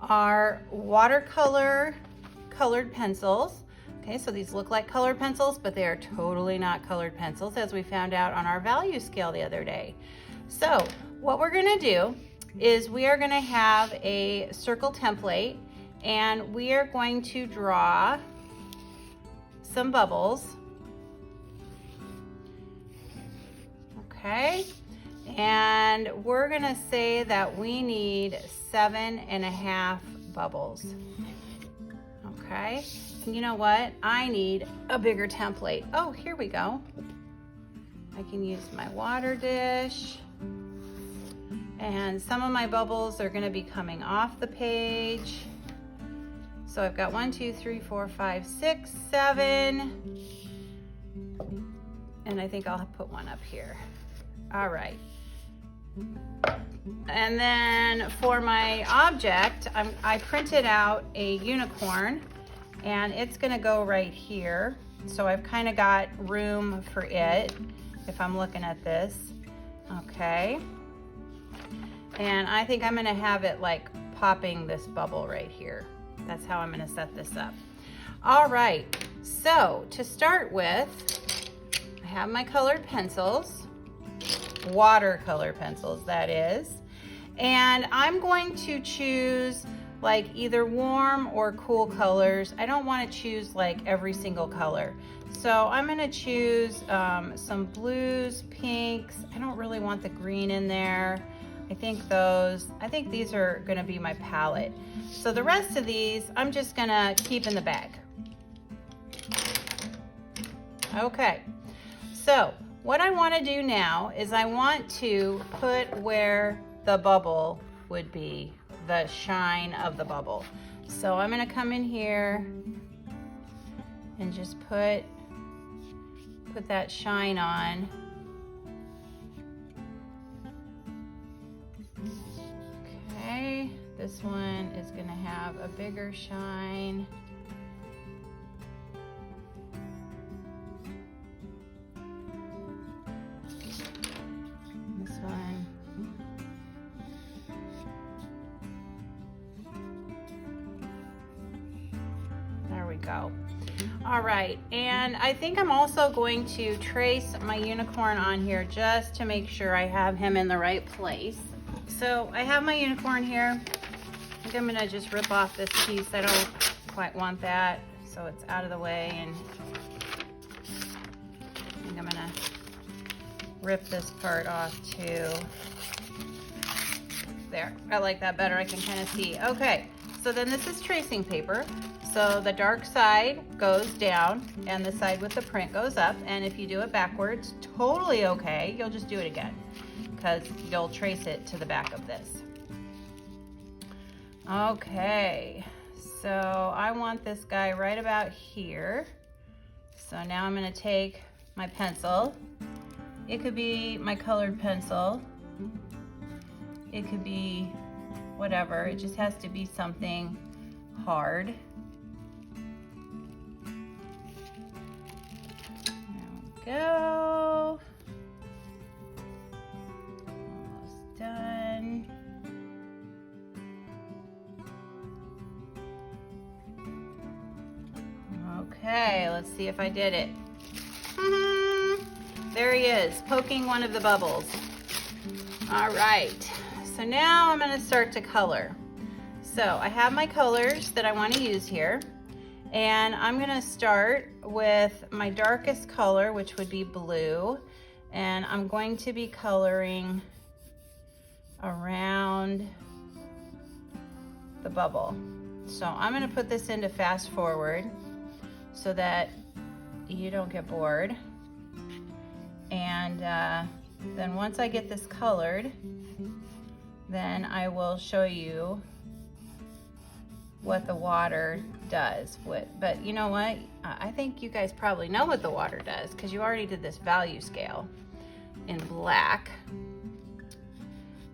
are watercolor colored pencils. Okay, so these look like colored pencils, but they are totally not colored pencils, as we found out on our value scale the other day. So what we're gonna do is we are gonna have a circle template, and we are going to draw some bubbles. Okay, and we're gonna say that we need 7.5 bubbles. Okay, and you know what? I need a bigger template. Oh, here we go. I can use my water dish. And some of my bubbles are gonna be coming off the page. So I've got 1, 2, 3, 4, 5, 6, 7. And I think I'll put one up here. All right. And then for my object, I printed out a unicorn, and it's gonna go right here. So I've kind of got room for it if I'm looking at this. Okay. And I think I'm gonna have it like popping this bubble right here. That's how I'm gonna set this up. All right, so to start with, I have my colored pencils, watercolor pencils that is, and I'm going to choose like either warm or cool colors. I don't want to choose like every single color. So I'm going to choose some blues, pinks. I don't really want the green in there. I think these are going to be my palette. So the rest of these I'm just going to keep in the bag. Okay, so what I want to do now is I want to put where the bubble would be, the shine of the bubble. So I'm going to come in here and just put that shine on. Okay, this one is going to have a bigger shine. This one. There we go. All right, and I think I'm also going to trace my unicorn on here just to make sure I have him in the right place. So I have my unicorn here. I think I'm gonna just rip off this piece. I don't quite want that, so it's out of the way, and I think I'm gonna rip this part off too. There, I like that better. I can kind of see. Okay, so then this is tracing paper. So the dark side goes down and the side with the print goes up. And if you do it backwards, totally okay. You'll just do it again because you'll trace it to the back of this. Okay, so I want this guy right about here. So now I'm gonna take my pencil. It could be my colored pencil. It could be whatever. It just has to be something hard. Go. Almost done. Okay, let's see if I did it. There he is, poking one of the bubbles. All right, so now I'm gonna start to color. So I have my colors that I wanna use here. And I'm gonna start with my darkest color, which would be blue. And I'm going to be coloring around the bubble. So I'm gonna put this into fast forward so that you don't get bored. And then once I get this colored, then I will show you what the water does. But you know what? I think you guys probably know what the water does because you already did this value scale in black,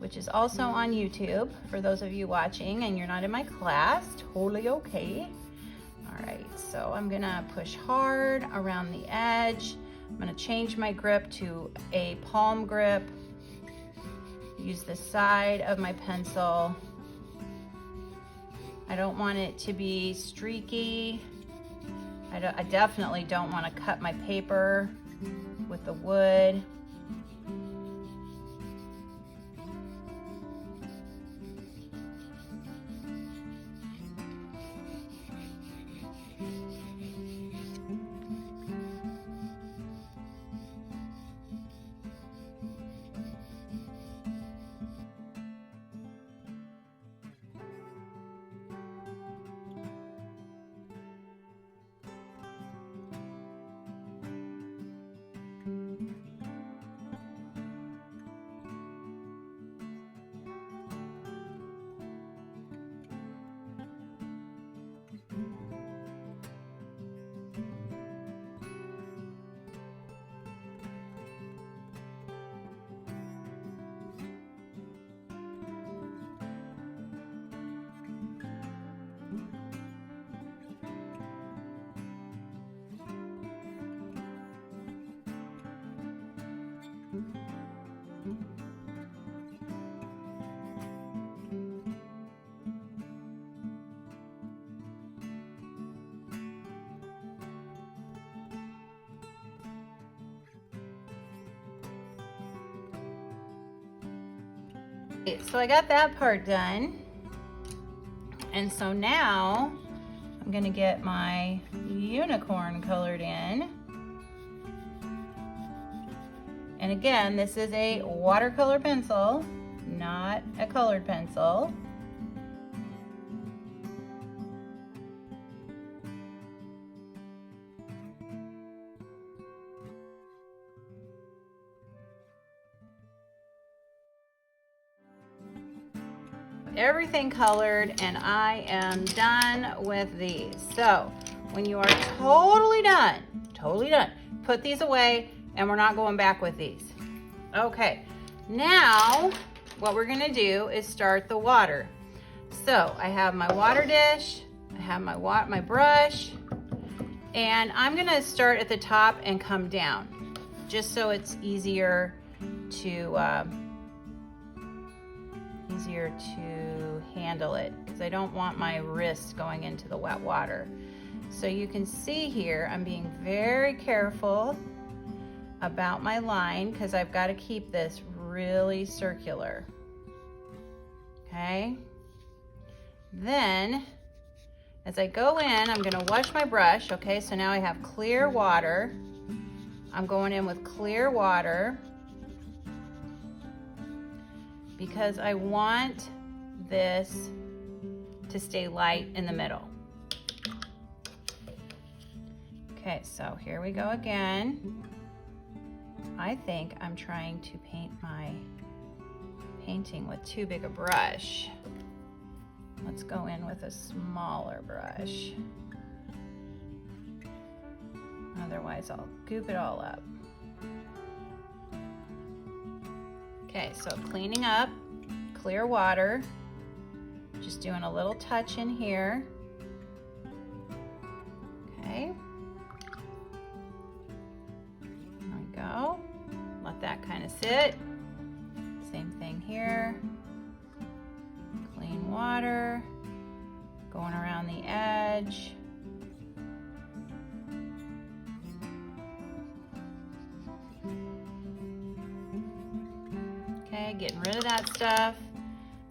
which is also on YouTube for those of you watching and you're not in my class. Totally okay. All right, so I'm gonna push hard around the edge. I'm gonna change my grip to a palm grip. Use the side of my pencil I don't want it to be streaky. I definitely don't want to cut my paper with the wood. So I got that part done, and so now I'm gonna get my unicorn colored in. And again, this is a watercolor pencil, not a colored pencil. Everything colored, and I am done with these. So when you are totally done, put these away, and we're not going back with these. Okay, now what we're gonna do is start the water. So I have my water dish, I have my brush, and I'm gonna start at the top and come down, just so it's easier to handle it, because I don't want my wrist going into the wet water. So you can see here, I'm being very careful about my line, because I've got to keep this really circular. Okay? Then, as I go in, I'm going to wash my brush. Okay, so now I have clear water. I'm going in with clear water because I want this to stay light in the middle. Okay, so here we go again. I think I'm trying to paint my painting with too big a brush. Let's go in with a smaller brush. Otherwise, I'll goop it all up. Okay, so cleaning up, clear water. Just doing a little touch in here. Okay. There we go. Let that kind of sit. Same thing here. Clean water. Going around the edge. Okay, getting rid of that stuff.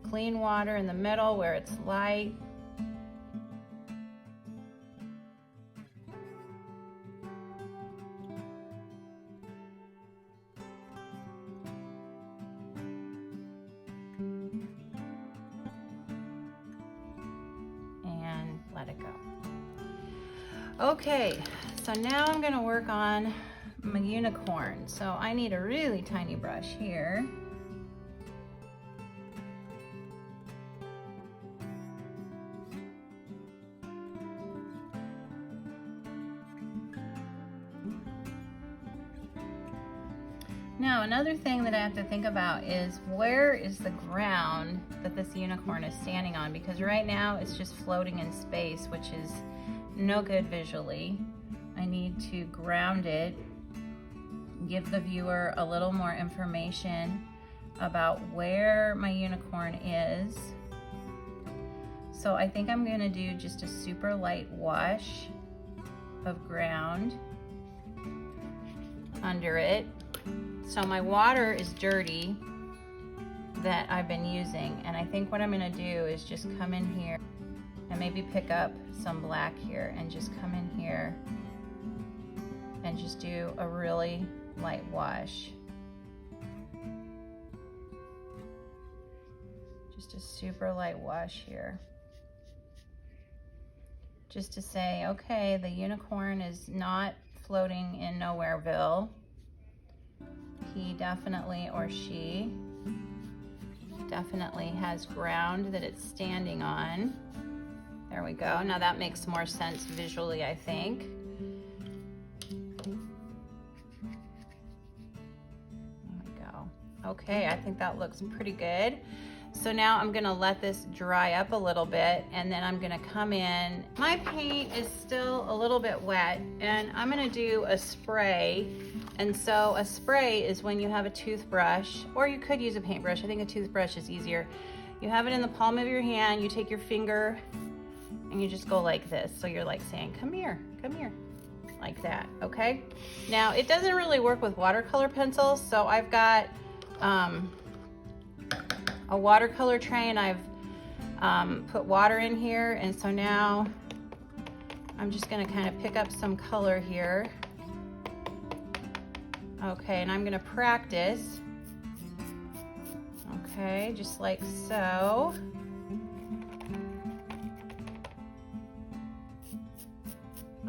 Clean water in the middle where it's light. And let it go. Okay, so now I'm going to work on my unicorn. So I need a really tiny brush here. Now, another thing that I have to think about is where is the ground that this unicorn is standing on, because right now it's just floating in space, which is no good visually. I need to ground it, give the viewer a little more information about where my unicorn is. So I think I'm gonna do just a super light wash of ground under it. So my water is dirty that I've been using, and I think what I'm gonna do is just come in here and maybe pick up some black here and just come in here and just do a really light wash. Just a super light wash here. Just to say, okay, the unicorn is not floating in Nowhereville. He definitely, or she, definitely has ground that it's standing on. There we go. Now that makes more sense visually, I think. There we go. Okay, I think that looks pretty good. So now I'm gonna let this dry up a little bit, and then I'm gonna come in. My paint is still a little bit wet, and I'm gonna do a spray. And so a spray is when you have a toothbrush, or you could use a paintbrush. I think a toothbrush is easier. You have it in the palm of your hand, you take your finger, and you just go like this. So you're like saying, come here, like that, okay? Now, it doesn't really work with watercolor pencils, so I've got a watercolor tray, and I've put water in here, and so now I'm just gonna kind of pick up some color here. Okay, and I'm gonna practice. Okay, just like so.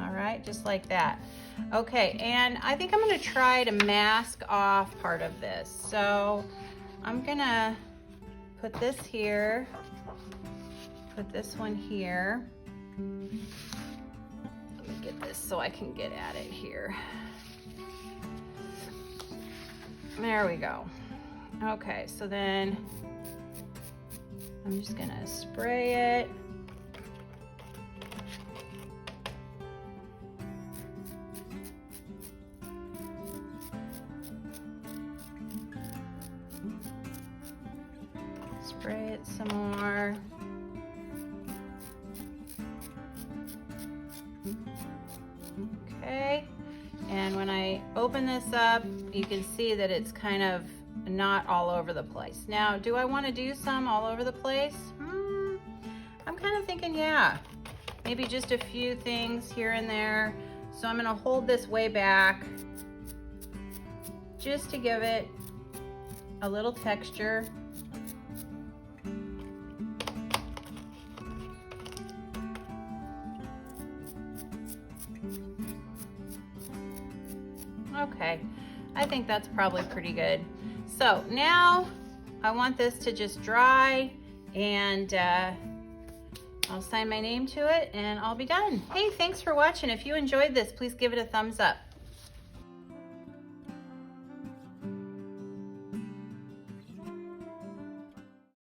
All right, just like that. Okay, and I think I'm gonna try to mask off part of this. So I'm gonna put this here, put this one here. Let me get this so I can get at it here. There we go. Okay, so then I'm just gonna spray it. Spray it some more. Okay, and when I open this up, you can see that it's kind of not all over the place. Now, do I want to do some all over the place? I'm kind of thinking, yeah, maybe just a few things here and there. So I'm going to hold this way back just to give it a little texture. Okay, I think that's probably pretty good. So now I want this to just dry, and I'll sign my name to it and I'll be done. Hey, thanks for watching. If you enjoyed this, please give it a thumbs up.